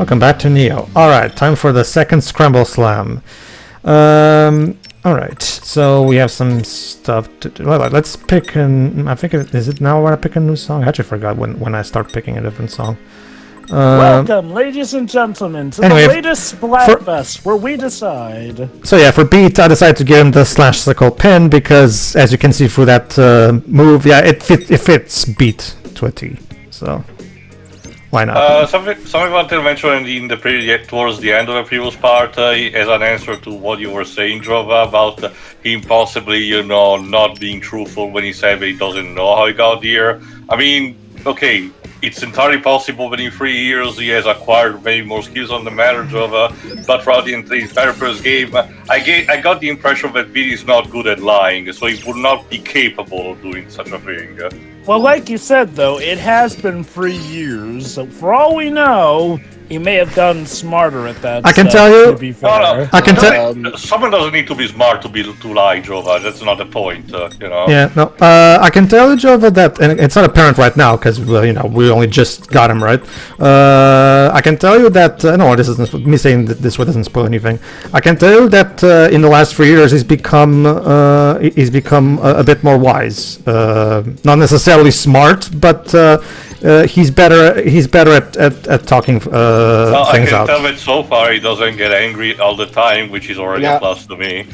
Welcome back to Neo. Alright, time for the second Scramble Slam. Alright, so we have some stuff to do. Let's pick I think, is it now when I pick a new song? I actually forgot when I start picking a different song. Welcome, ladies and gentlemen, to the latest Splatfest, where we decide. So yeah, for Beat, I decided to give him the /sickle pin because, as you can see through that move, yeah, it fits Beat to a T. So why not? Something I wanted to mention towards the end of the previous part, as an answer to what you were saying, Jova, about him possibly, not being truthful when he said that he doesn't know how he got here. I mean, okay, it's entirely possible that in 3 years he has acquired many more skills on the matter, Jova, but throughout the entire first game, I got the impression that Beat is not good at lying, so he would not be capable of doing such a thing. Well, like you said, though, it has been 3 years, so for all we know, he may have gotten smarter at that. I can tell you. To be fair. No. I can tell. Someone doesn't need to be smart to lie, Jova. That's not the point, Yeah, no. I can tell you, Jova, that, and it's not apparent right now because we only just got him right. I can tell you that no, this isn't me saying that this one doesn't spoil anything. I can tell you that in the last 3 years he's become a bit more wise. Not necessarily smart, but he's better at talking things out. I can tell that so far he doesn't get angry all the time, which is already a plus to me.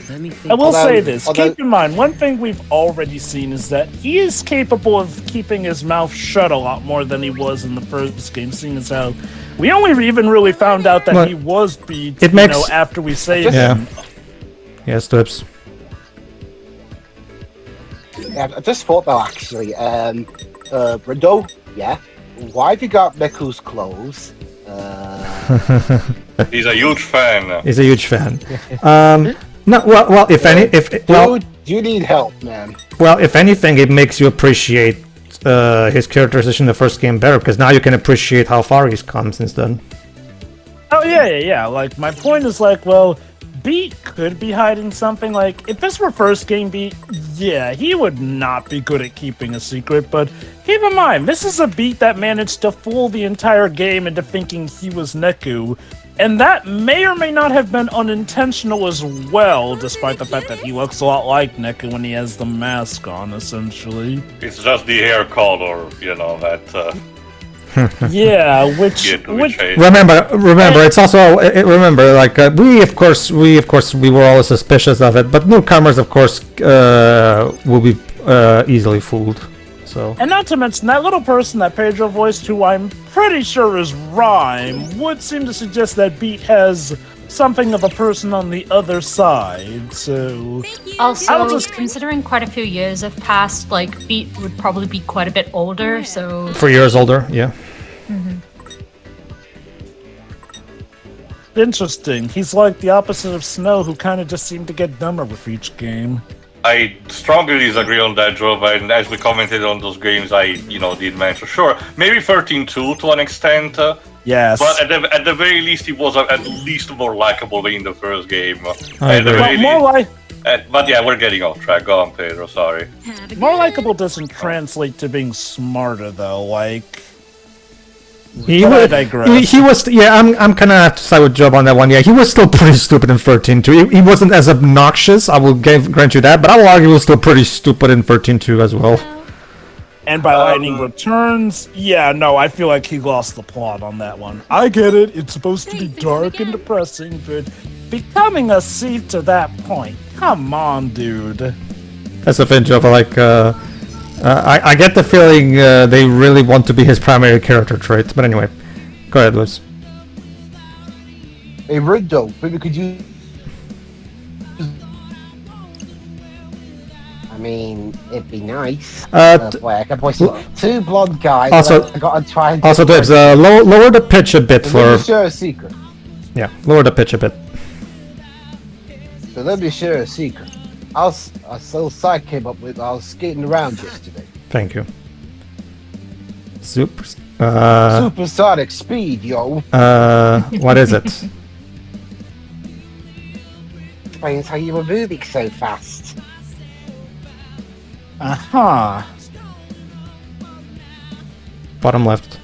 I will say this, keep in mind, one thing we've already seen is that he is capable of keeping his mouth shut a lot more than he was in the first game, seeing as how we only even really found out that he was beat, after we saved him. Yeah, Strips. Yeah, I just thought though, actually, Rindo, yeah, why have you got Meku's clothes? He's a huge fan. He's a huge fan. No, well, Dude, you need help, man. Well, if anything, it makes you appreciate his characterization in the first game better because now you can appreciate how far he's come since then. Oh yeah. Like my point is well, Beat could be hiding something. Like if this were first game Beat, yeah, he would not be good at keeping a secret. But keep in mind, this is a Beat that managed to fool the entire game into thinking he was Neku. And that may or may not have been unintentional as well, despite the fact that he looks a lot like Neku when he has the mask on, essentially. It's just the hair color, that... Yeah, which remember, it's also we of course we were always suspicious of it, but newcomers of course will be easily fooled. So, and not to mention that little person that Pedro voiced, who I'm pretty sure is Rhyme, would seem to suggest that Beat has something of a person on the other side. So also, considering quite a few years have passed, Beat would probably be quite a bit older. So 3 years older, yeah. Mm-hmm. Interesting. He's like the opposite of Snow, who kind of just seemed to get dumber with each game. I strongly disagree on that, Joe, and as we commented on those games, I, did mention, sure, maybe 13-2 to an extent. Yes. But at the very least, he was at least more likable than in the first game. But yeah, we're getting off track. Go on, Pedro, sorry. More likable doesn't translate to being smarter, though, He was, yeah, I'm kind of have to side with Job on that one. Yeah, he was still pretty stupid in 13-2. He wasn't as obnoxious, I will grant you that, but I will argue he was still pretty stupid in 13-2 as well. And by Lightning Returns, yeah, no, I feel like he lost the plot on that one. I get it, it's supposed to be dark and depressing, but becoming a thief to that point, come on, dude. That's the thing, Job, I get the feeling they really want to be his primary character trait, but anyway, go ahead, Liz. Hey, Rindo, maybe could you... I mean, it'd be nice. I can voice two blonde guys. Also, Dibs, lower the pitch a bit for... Let me share a secret. Yeah, lower the pitch a bit. So let me share a secret. I side came up with. I was skating around yesterday. Thank you. Supersonic speed, yo. What is it? Explains how you were moving so fast. Aha. Bottom left.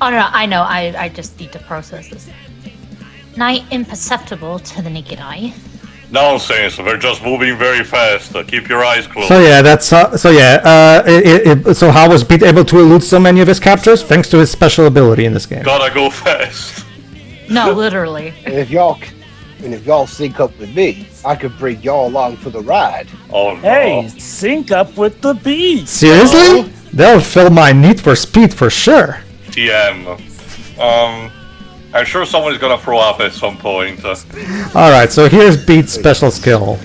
Oh no, I know. I just need to process this. Nigh imperceptible to the naked eye. Nonsense, we're just moving very fast. Keep your eyes closed. So yeah, that's so how was Beat able to elude so many of his captures? Thanks to his special ability in this game. Gotta go fast. No, literally. And if y'all sync up with me, I could bring y'all along for the ride. Oh no. Hey, sync up with the beat. Seriously? They'll fill my need for speed for sure. TM. I'm sure someone is gonna throw up at some point. Alright, so here's Beat's special skill.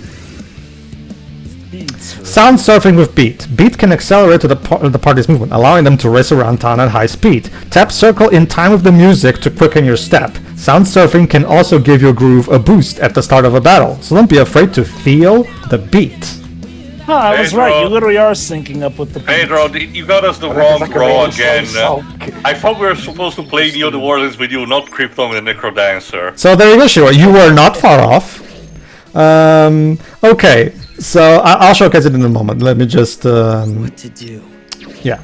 Sound surfing with Beat. Beat can accelerate to the party's movement, allowing them to race around town at high speed. Tap circle in time with the music to quicken your step. Sound surfing can also give your groove a boost at the start of a battle, so don't be afraid to feel the beat. Oh, I was Pedro. right. You literally are syncing up with the beat. Pedro, you got us the wrong bro again. I thought we were supposed to play Neo the Wardens with you, not Krypton and Necrodancer. So there you go, Shiro. You were not far off. Okay, so I'll showcase it in a moment. Let me just... What to do? Yeah.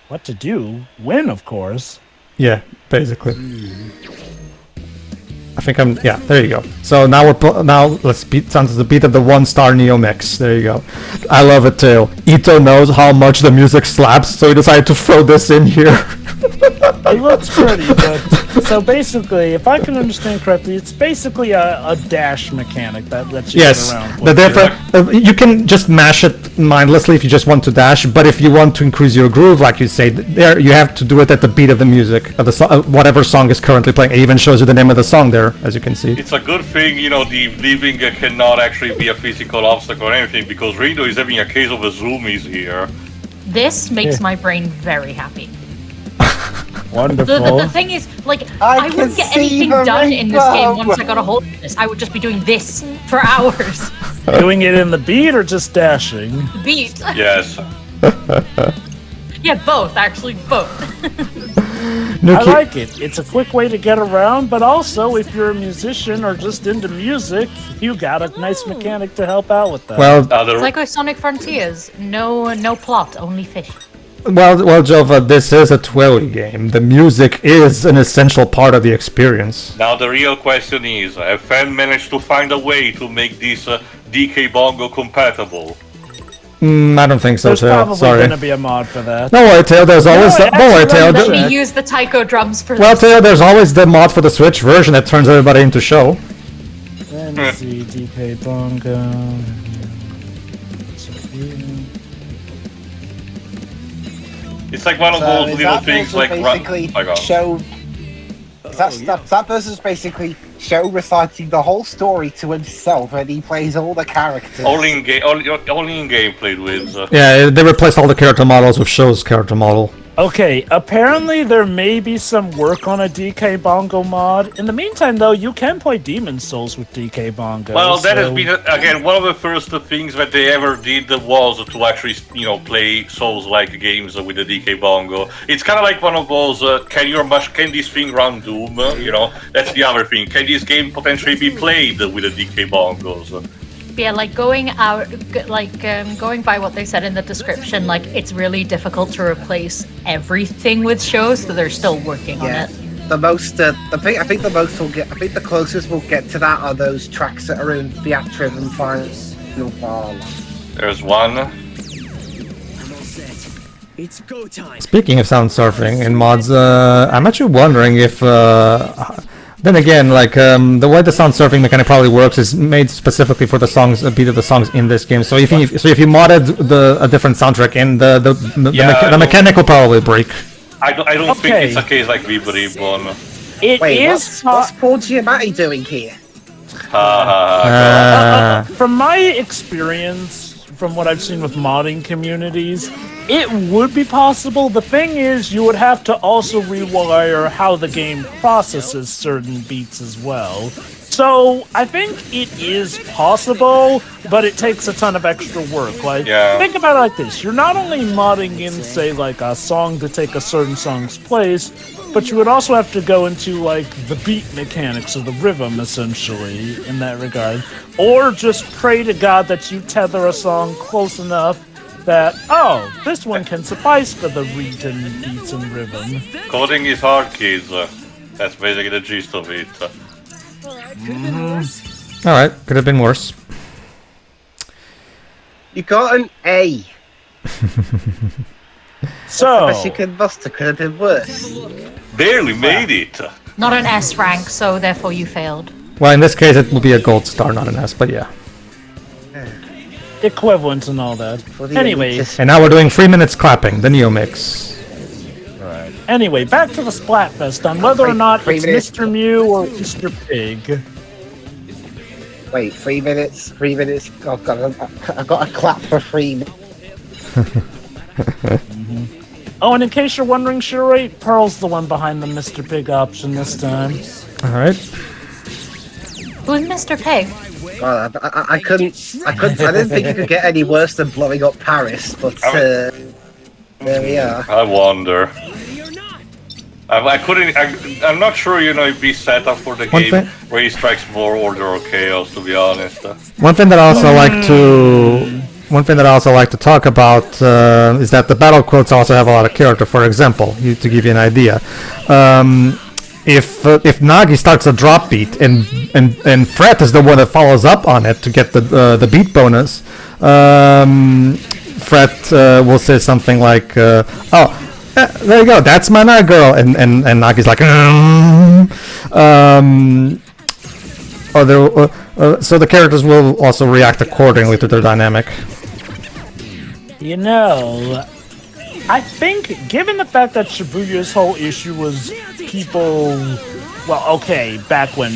What to do? Win, of course. Yeah, basically. I think I'm... Yeah, there you go. So now let's sound to the beat of the 1-star Neo mix. There you go. I love it too. Ito knows how much the music slaps, so he decided to throw this in here. It looks pretty, but so basically, if I can understand correctly, it's basically a dash mechanic that lets you Yes, get around. the different. You can just mash it mindlessly if you just want to dash, but if you want to increase your groove, like you say, there you have to do it at the beat of the music of the whatever song is currently playing. It even shows you the name of the song there, as you can see. It's a good thing, you know, the leaving cannot actually be a physical obstacle or anything, because Rito is having a case of a zoomies here. This makes my brain very happy. Wonderful. The thing is, like, I wouldn't get anything done in this game once I got a hold of this. I would just be doing this for hours. Doing it in the beat or just dashing? Beat. Yes. Yeah, both. Actually, both. I like it. It's a quick way to get around, but also if you're a musician or just into music, you got a nice mechanic to help out with that. Well, It's like with Sonic Frontiers. No plot, only fish. well, Jova, this is a Twilly game. The music is an essential part of the experience. Now the real question is, have fans managed to find a way to make this DK Bongo compatible? I don't think so, There's Tail. probably Sorry. going to be a mod for that. No worry, Tail. There's always No, don't worry, Tail. Let me use the taiko drums for Well, this. Tail, there's always the mod for the Switch version that turns everybody into show. Let me see, DK Bongo. It's like one of those little things like basically show. That person's basically show reciting the whole story to himself, and he plays all the characters. only in game played with. Yeah, they replaced all the character models with Show's character model. Okay, apparently there may be some work on a DK Bongo mod. In the meantime, though, you can play Demon Souls with DK Bongo. Well, that has so- been again one of the first things that they ever did was to actually, you know, play Souls-like games with the DK Bongo. It's kind of like one of those. Can this thing run Doom? You know, that's the other thing. Can this game potentially be played with the DK Bongos? Yeah, like going by what they said in the description, like it's really difficult to replace everything with shows, so they're still working on it. The most, I think the closest we'll get to that are those tracks that are in Theatre and Final Bar. There's one. I'm all set. It's go time. Speaking of sound surfing and mods, I'm actually wondering if, then again, like the way the sound surfing mechanic probably works is made specifically for the songs, a beat of the songs in this game. So if you modded a different soundtrack in, the mechanic will probably break. I don't think Okay. it's a case like we believe on. What's Paul Giamatti doing here? From my experience, from what I've seen with modding communities, it would be possible. The thing is, you would have to also rewire how the game processes certain beats as well. So I think it is possible, but it takes a ton of extra work. Like, think about it like this. You're not only modding in, say, like a song to take a certain song's place, but you would also have to go into, like, the beat mechanics of the rhythm, essentially, in that regard. Or just pray to God that you tether a song close enough that, oh, this one can suffice for the written beats and rhythm. Coding is hard, kids. That's basically the gist of it. Alright, could have been worse. You got an A. So, Best you could muster could have been worse. Barely made it. Not an S rank, so therefore you failed. Well, in this case, it will be a gold star, not an S, but yeah. equivalent and all that. Anyway, And now we're doing 3 minutes clapping, the Neo Mix. anyway, back to the Splatfest on whether or not Three it's minutes. Mr. Mew or Mr. Pig. Wait, 3 minutes? 3 minutes? Oh god, I got a clap for 3 minutes. Oh, and in case you're wondering, Shuri, Pearl's the one behind the Mr. Pig option this time. Alright. Who's Mr. Pig? God, I couldn't, I didn't think it could get any worse than blowing up Paris, but there we are. I wonder. I'm not sure, it'd be set up for the One game thing- where he strikes more order or chaos, to be honest. One thing that I also like to talk about is that the battle quotes also have a lot of character. For example, to give you an idea, if Nagi starts a drop beat and Fret is the one that follows up on it to get the beat bonus, Fret will say something like, there you go, that's my night girl, and Nagi's like, so the characters will also react accordingly to their dynamic. You know, I think, given the fact that Shibuya's whole issue was people, well, okay, back when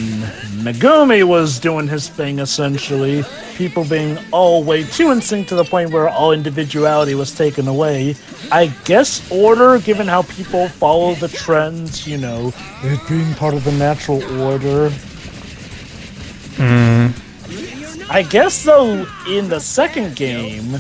Megumi was doing his thing, essentially, people being all way too in sync to the point where all individuality was taken away, I guess order, given how people follow the trends, it being part of the natural order. I guess, though, in the second game,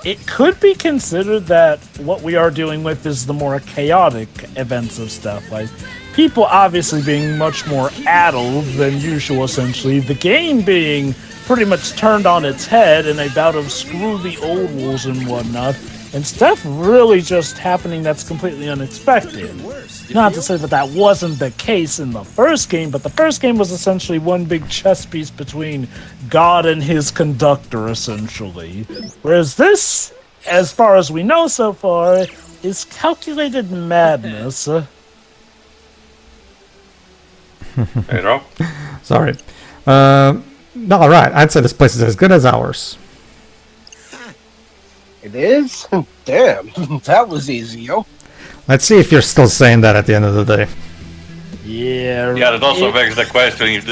it could be considered that what we are dealing with is the more chaotic events of stuff. Like, people obviously being much more addled than usual, essentially. The game being pretty much turned on its head in a bout of screw the old rules and whatnot. And stuff really just happening that's completely unexpected. Not to say that that wasn't the case in the first game, but the first game was essentially one big chess piece between God and his conductor, essentially. Whereas this, as far as we know so far, is calculated madness. Pedro? Sorry. Alright, I'd say this place is as good as ours. It is? Damn, that was easy, yo. Let's see if you're still saying that at the end of the day. Yeah. Yeah, that also begs the question, if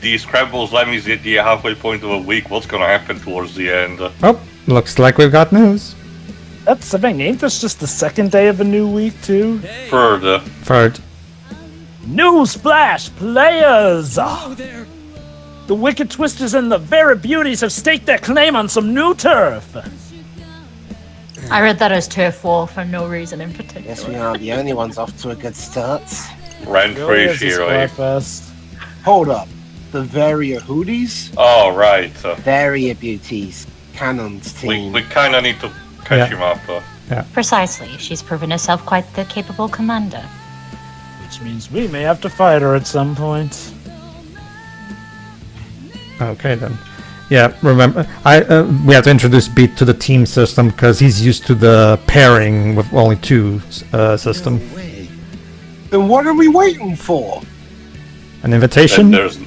the Scrambles Lemmy's at the halfway point of a week, what's gonna happen towards the end? Oh, looks like we've got news. That's the thing, ain't this just the second day of a new week, too? Third. Third. Newsflash, players! Oh, there. The Wicked Twisters and the Vera Beauties have staked their claim on some new turf! I read that as turf war for no reason in particular. Guess we aren't the only ones off to a good start. Rent-free Really is a Shiro. Splatfest. Hold up. The Varia Hooties? Oh, right. Varia Beauties. Cannon's team. We kinda need to catch Yeah. him up. Precisely. She's proven herself quite the capable commander. Which means we may have to fight her at some point. Okay then. Yeah, remember, we have to introduce Beat to the team system because he's used to the pairing with only two system. No way. Then what are we waiting for? An And invitation? there's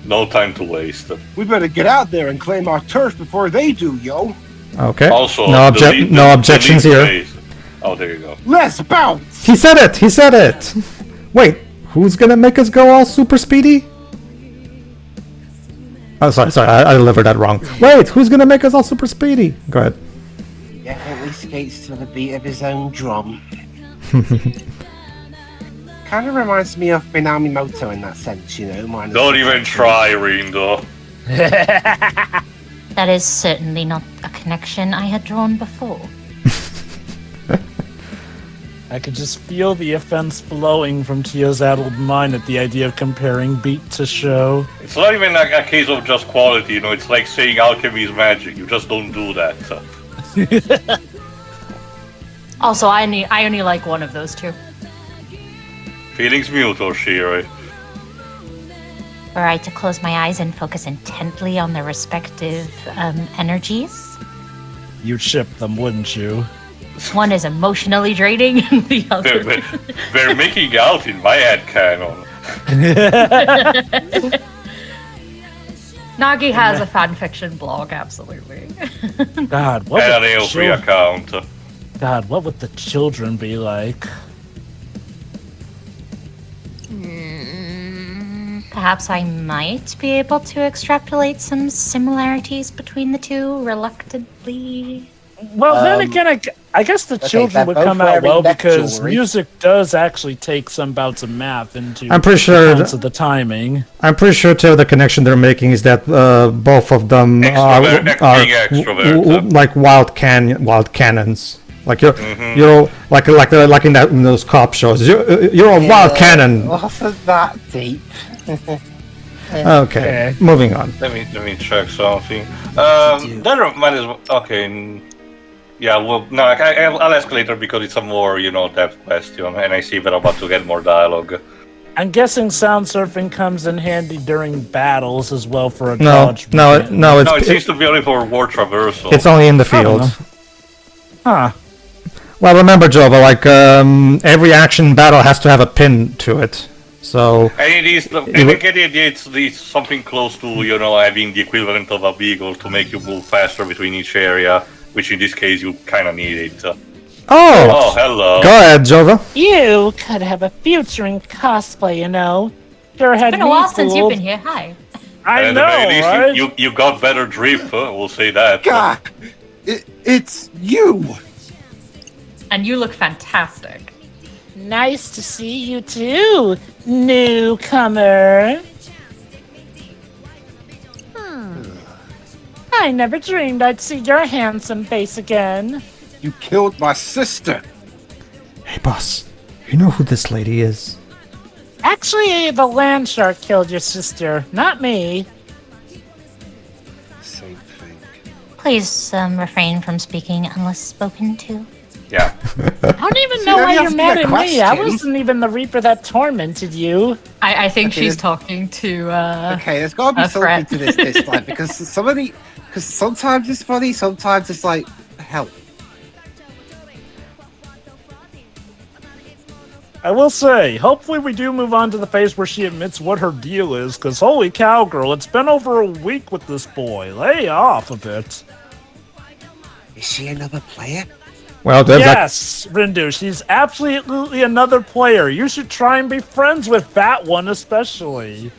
no time to waste. We better get out there and claim our turf before they do, yo. Okay. Also, no, the lead- no the objections lead here. plays. Oh, there you go. Let's bounce! He said it! He said it! Wait, who's gonna make us go all super speedy? Oh, sorry, I delivered that wrong. Wait, who's gonna make us all super speedy? Go ahead. Definitely skates to the beat of his own drum. Kind of reminds me of Minamimoto in that sense, minus Don't the even tension. try, Rindo. That is certainly not a connection I had drawn before. I could just feel the offense flowing from Tia's addled mind at the idea of comparing Beat to Show. It's not even a case of just quality, it's like saying alchemy is magic. You just don't do that. Also, I only like one of those two. Feelings mutual, Shiri. Were I to close my eyes and focus intently on their respective energies, You'd ship them, wouldn't you? one is emotionally draining, and the other. They're making out in my head canon. Nagi has a fanfiction blog, absolutely. God, what And would an the free account. God, what would the children be like? Perhaps I might be able to extrapolate some similarities between the two, reluctantly. Well, then again, I guess the children they're would both come out wearing well neck because jewelry. music does actually take some bouts of math into I'm pretty sure accounts of the timing. I'm pretty sure too the connection they're making is that both of them are Being extrovert. like wild cannons. Like you're like in those cop shows. You're a wild cannon. Wasn't that deep? Okay, moving on. Let me check something. That might as well. Okay. Yeah, well, no, I'll ask later because it's a more, depth question, and I see we're about to get more dialogue. I'm guessing sound surfing comes in handy during battles as well for a No, dodge. movement. No, it seems to be only for war traversal. It's only in the I don't field. Huh. Well, remember, Jova, like every action battle has to have a pin to it. So And it is, and I get the idea it's something close to, having the equivalent of a beagle to make you move faster between each area, which in this case you kind of need it. Oh, hello. Go ahead, Jova. You could have a future in cosplay, Sure had It's been a while since you've been here. Hi. I And know, at the very right? least, you got better drip, we'll say that. God, it's you. And you look fantastic. Nice to see you too, newcomer. I never dreamed I'd see your handsome face again. You killed my sister. Hey, boss. You know who this lady is? Actually, the land shark killed your sister, not me. Same thing. Please refrain from speaking unless spoken to. Yeah. I don't even know let why me you're ask mad you a at me. I question. wasn't even the Reaper that tormented you. I think Okay, she's this- talking to. Okay, there's got to be a something threat. to this time because because sometimes it's funny, sometimes it's like hell. I will say, hopefully we do move on to the phase where she admits what her deal is, because holy cow, girl, it's been over a week with this boy. Lay off a bit. Is she another player? Well, that's Yes, Rindu, she's absolutely another player. You should try and be friends with that one especially.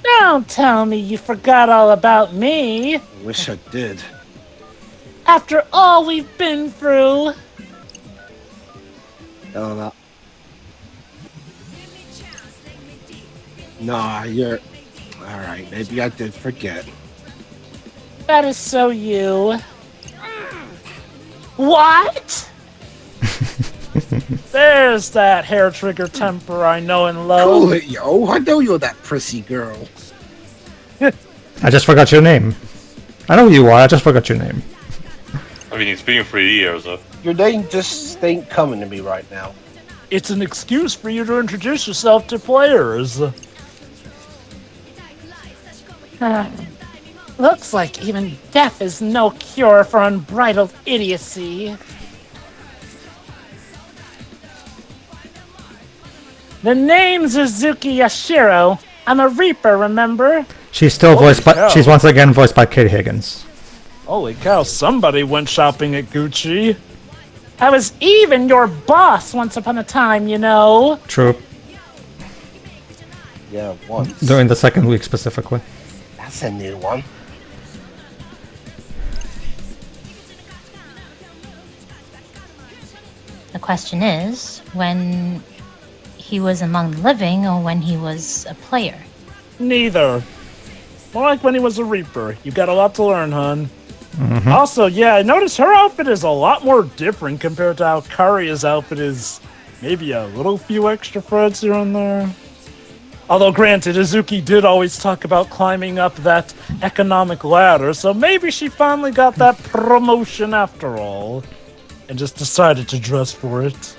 Don't tell me you forgot all about me. I wish I did. After all we've been through. Oh, no. Nah, you're... Alright, maybe I did forget. That is so you. What? There's that hair trigger temper I know and love. Cool it, yo. I know you're that prissy girl. I just forgot your name. I know who you are. I just forgot your name. I mean, it's been 3 years. Your name just ain't coming to me right now. It's an excuse for you to introduce yourself to players. Looks like even death is no cure for unbridled idiocy. The name's Uzuki Yashiro. I'm a Reaper, remember? She's still Holy voiced by. cow. She's once again voiced by Kate Higgins. Holy cow, somebody went shopping at Gucci. I was even your boss once upon a time, True. Yeah, once. During the second week specifically. That's a new one. The question is, when he was among the living or when he was a player? Neither. More like when he was a Reaper. You got a lot to learn, hun. Also, yeah, I noticed her outfit is a lot more different compared to how Kariya's outfit is maybe a little few extra threads here and there. Although, granted, Uzuki did always talk about climbing up that economic ladder, so maybe she finally got that promotion after all, and just decided to dress for it.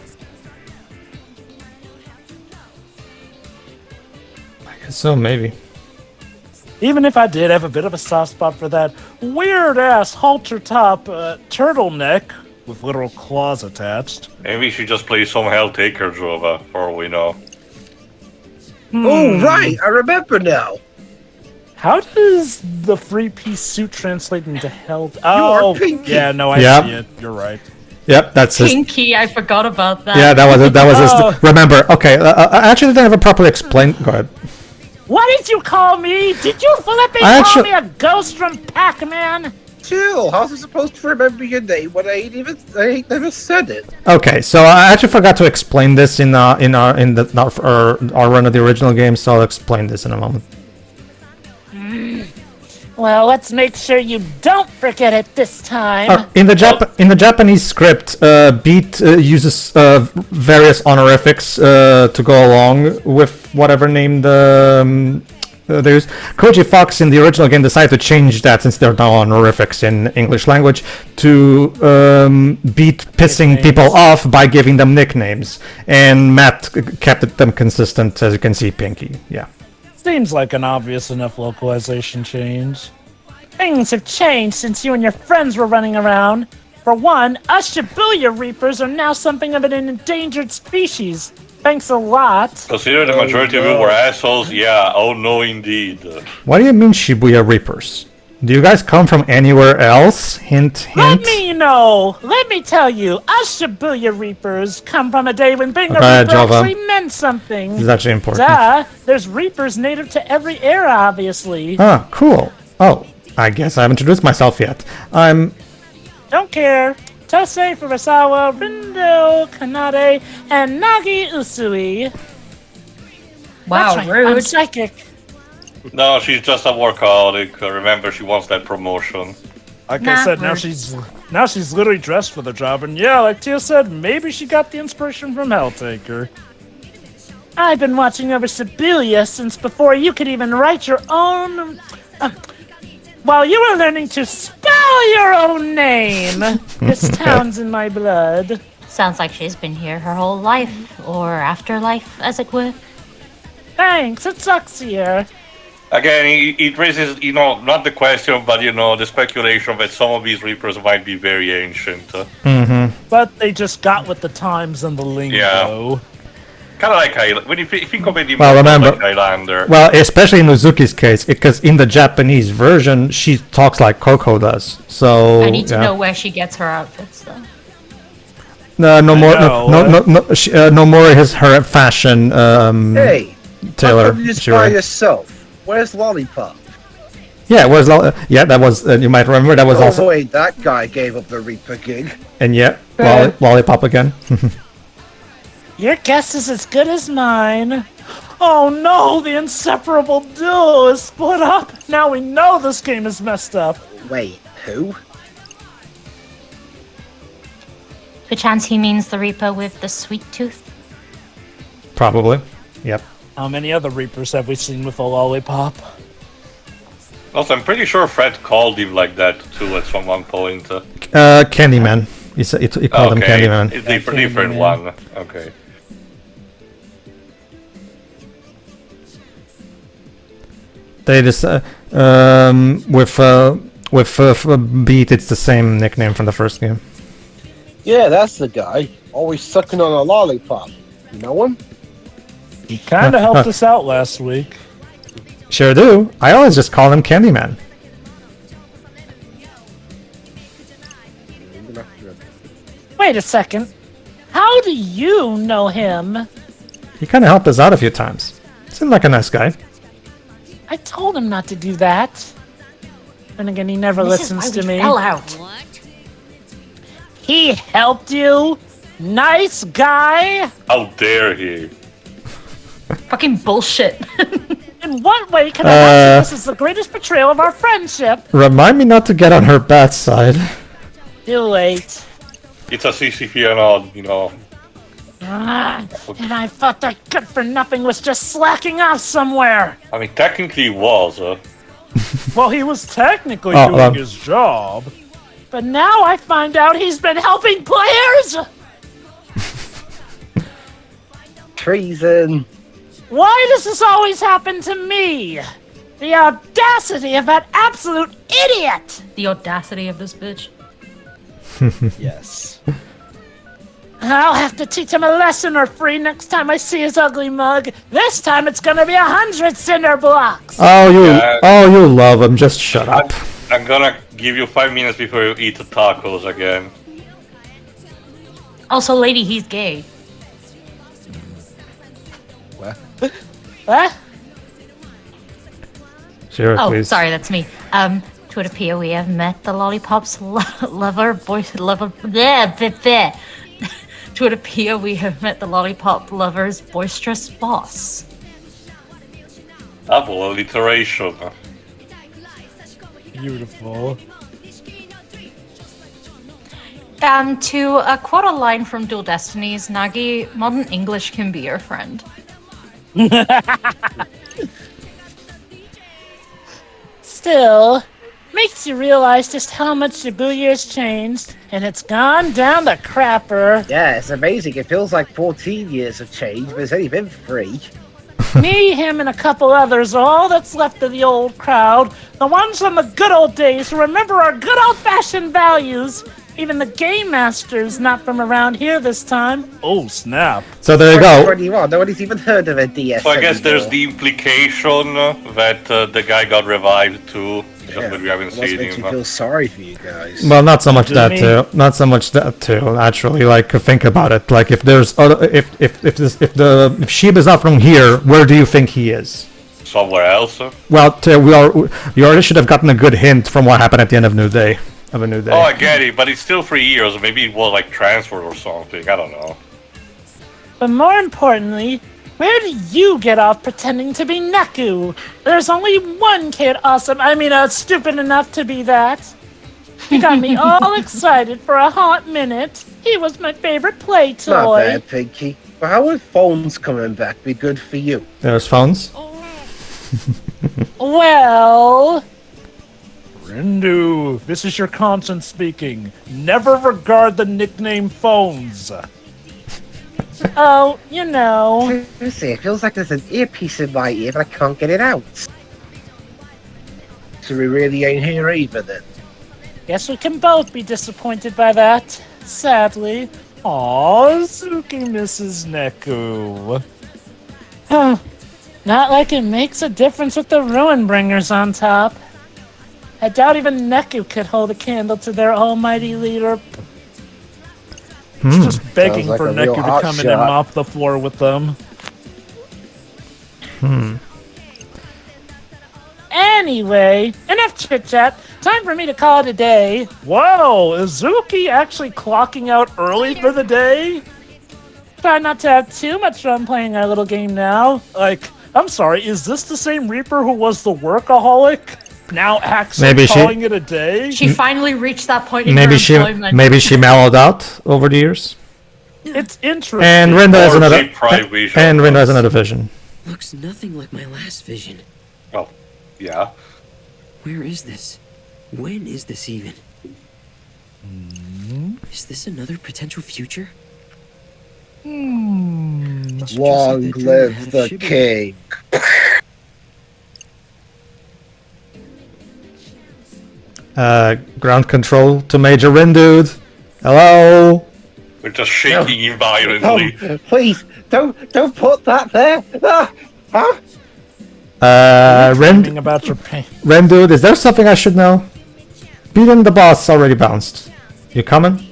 I guess so, maybe. Even if I did have a bit of a soft spot for that weird-ass halter-top turtleneck with literal claws attached. Maybe she just plays some Hell Taker Jova, for all we know. Oh, right, I remember now. How does the three-piece suit translate into hell? are Oh, Pinky. yeah, no, I Yep. see it. You're right. Yep, that's his. Pinky, I forgot about that. Yeah, that was Oh. his. Remember, okay, I actually didn't have a properly explained. Go ahead. What did you call me? Did you flipping I call actu- me a ghost from Pac-Man? Chill, how's I supposed to remember your name when I ain't never said it? Okay, so I actually forgot to explain this in our run of the original game, so I'll explain this in a moment. Well, let's make sure you don't forget it this time. In the Japanese script, Beat uses various honorifics to go along with whatever name there's Koji Fox in the original game decided to change that, since they're now honorifics in English language, to beat pissing people off by giving them nicknames, and Matt kept them consistent, as you can see. Pinky, yeah. Seems like an obvious enough localization change. Things have changed since you and your friends were running around. For one, us Shibuya Reapers are now something of an endangered species. Thanks a lot. Considering the majority of you were assholes, yeah, oh no indeed. What do you mean Shibuya Reapers? Do you guys come from anywhere else? Hint, hint. Let me tell you, us Shibuya Reapers come from a day when being a Okay, Reaper Java. actually meant something. This is actually important. Duh, there's Reapers native to every era, obviously. Ah, cool. Oh, I guess I haven't introduced myself yet. I'm... Don't care. Tosei Furusawa, Rindo Kanade, and Nagi Usui. Wow, That's right, I'm rude. psychic. No, she's just a workaholic. Remember, she wants that promotion. Like Nah, I said, now rude. she's literally dressed for the job, and yeah, like Tia said, maybe she got the inspiration from Helltaker. I've been watching over Sibilia since before you could even write your own. While you were learning to spell your own name. This town's in my blood. Sounds like she's been here her whole life, or afterlife, as it were. Thanks, it sucks here. Again, it raises, not the question, but, the speculation that some of these Reapers might be very ancient. But they just got with the times and the lingo. Yeah. Kind of like when you think of it, Well, remember- like Highlander. Well, especially in Uzuki's case, because in the Japanese version, she talks like Coco does. So I need to yeah. know where she gets her outfits, though. No more. know, No more. Her fashion. Hey, Taylor. how come you just Sure. by yourself? Where's Lollipop? Yeah, it was. Yeah, that was. You might remember that was Oh also. wait, that guy gave up the Reaper gig. And yeah, Lollipop again. Your guess is as good as mine. Oh no, the inseparable duo is split up. Now we know this game is messed up. Wait, who? Perchance he means the Reaper with the sweet tooth? Probably. Yep. How many other Reapers have we seen with a lollipop? Also, I'm pretty sure Fred called him like that too at some one point. Candyman. He called him Candyman. It's different Candyman. one. Okay. They just with Beat, it's the same nickname from the first game. Yeah, that's the guy. Always sucking on a lollipop. You know him? He kind of helped us out last week. Sure do. I always just call him Candyman. Wait a second. How do you know him? He kind of helped us out a few times. Seemed like a nice guy. I told him not to do that. And again, he never This is listens why to we me. fell out. He helped you? Nice guy? How dare he? Fucking bullshit. In what way can I not see this as the greatest betrayal of our friendship? Remind me not to get on her bad side. Too late. It's a CCP and all, And I thought that good-for-nothing was just slacking off somewhere. I mean, technically he was. Well, he was technically Oh, doing his job. But now I find out he's been helping players! Treason. Why does this always happen to me? The audacity of that absolute idiot! The audacity of this bitch. Yes. I'll have to teach him a lesson or free next time I see his ugly mug. This time it's gonna be 100 cinder blocks! Oh, you love him. Just shut up. I'm gonna give you 5 minutes before you eat the tacos again. Also, lady, he's gay. What? Sure, Oh, please. sorry, that's me. To it appear we have met the lollipop's lover. Yeah, To it appear we have met the lollipop lover's boisterous boss. Double alliteration. Beautiful. To quote a line from Dual Destinies, Nagi, modern English can be your friend. Still, makes you realize just how much Shibuya's changed, and it's gone down the crapper. Yeah, it's amazing. It feels like 14 years have changed, but it's only been 3. Me, him, and a couple others are all that's left of the old crowd. The ones from the good old days who remember our good old-fashioned values. Even the game master's not from around here this time. Oh, snap. So there you go. 21. Nobody's even heard of a DS. So I guess there's anymore. the implication that the guy got revived too, just that we haven't That seen makes me him. feel sorry for you guys. Well, not so much that me? too. Not so much that too. Actually, like think about it. Like if there's other, if Sheba's not from here, where do you think he is? Somewhere else. Well, you already should have gotten a good hint from what happened at the end of New Day. Of a New Day. Oh, I get it, but it's still 3 years. Maybe it was like transferred or something. I don't know. But more importantly, where do you get off pretending to be Neku? There's only one kid stupid enough to be that. He got me all excited for a hot minute. He was my favorite play Not toy. bad, Pinky. But how would phones coming back be good for you? There's phones. Well... Rindu, this is your conscience speaking. Never regard the nickname phones. Oh, you know. Seriously, it feels like there's an earpiece in my ear, but I can't get it out. So we really ain't here either, then. Guess we can both be disappointed by that. Sadly. Aw, Uzuki misses Neku. Huh. Not like it makes a difference with the Ruin Bringers on top. I doubt even Neku could hold a candle to their almighty leader. It's just begging Sounds like for a real Neku to hot come in and shot. mop the floor with them. Anyway, enough chit-chat. Time for me to call it a day. Whoa, is Uzuki actually clocking out early for the day? Try not to have too much fun playing our little game now. Like, I'm sorry, is this the same Reaper who was the workaholic? Now actually calling it a day? She finally reached that point in Maybe her she employment. maybe she mellowed out over the years. It's interesting. And Rinda has Or another. deprived vision. And Rinda has another vision. Looks nothing like my last vision. Oh, yeah. Where is this? When is this even? Is this another potential future? It's just like Long that dream I live had of the Shibuya. king. Ground control to Major Rindude. Hello. We're just shaking him violently. Oh, please, don't put that there. Ah, huh? Dreaming about your pain. Rindude, is there something I should know? Beating the boss already bounced. You coming?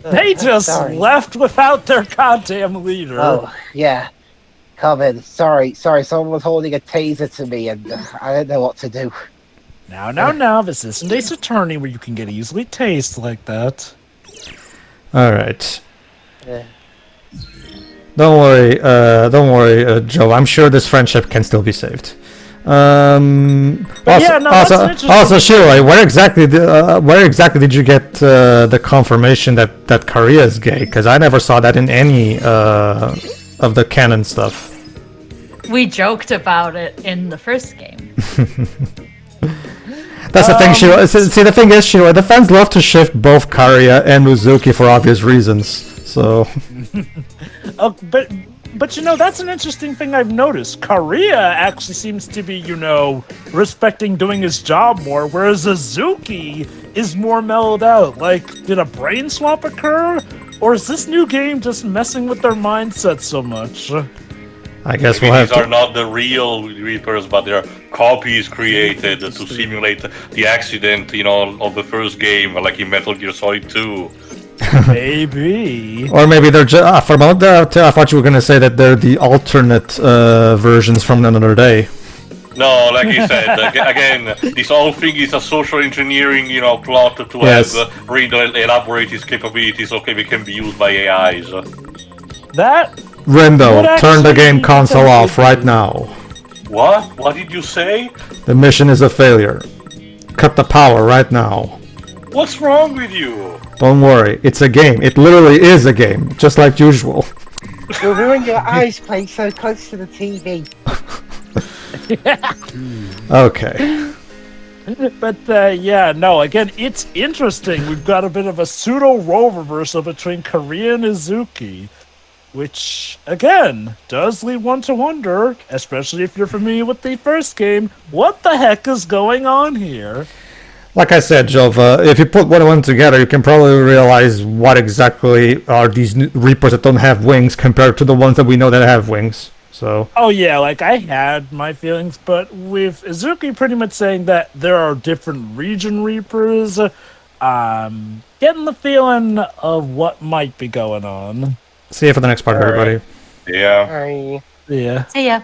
They just sorry. left without their goddamn leader. Oh, yeah. Come in. Sorry. Someone was holding a taser to me, and I didn't know what to do. Now, this isn't Ace Attorney where you can get easily tased like that. Alright. Yeah. Don't worry, Joe. I'm sure this friendship can still be saved. But yeah, no, that's an interesting also, Shirley, where exactly did you get the confirmation that Kariya is gay? Because I never saw that in any of the canon stuff. We joked about it in the first game. That's the thing, Shiro. See, the thing is, Shiro, the fans love to shift both Kariya and Uzuki for obvious reasons. So. But you know, that's an interesting thing I've noticed. Kariya actually seems to be, you know, respecting doing his job more, whereas Uzuki is more mellowed out. Like, did a brain swap occur? Or is this new game just messing with their mindset so much? I guess Maybe we'll have these are not the real Reapers, but they're copies created to simulate the accident, you know, of the first game, like in Metal Gear Solid 2. Maybe. Or maybe they're just. For a moment there, I thought you were gonna say that they're the alternate versions from another day. No, like you said, again, this whole thing is a social engineering, you know, plot to have really elaborate his capabilities. Okay, they can be used by AIs. That. Rendo, turn the game console off right now. What? What did you say? The mission is a failure. Cut the power right now. What's wrong with you? Don't worry, it's a game. It literally is a game, just like usual. You'll ruin your eyes playing so close to the TV. Okay. But yeah, no, again, it's interesting. We've got a bit of a pseudo role reversal between Kariya and Uzuki, which, again, does lead one to wonder, especially if you're familiar with the first game, what the heck is going on here? Like I said, Jova, if you put one and one together, you can probably realize what exactly are these Reapers that don't have wings compared to the ones that we know that have wings. So. Oh yeah, like I had my feelings, but with Uzuki pretty much saying that there are different region Reapers, getting the feeling of what might be going on. See you for the next part, everybody. Yeah. Bye. Yeah. See ya.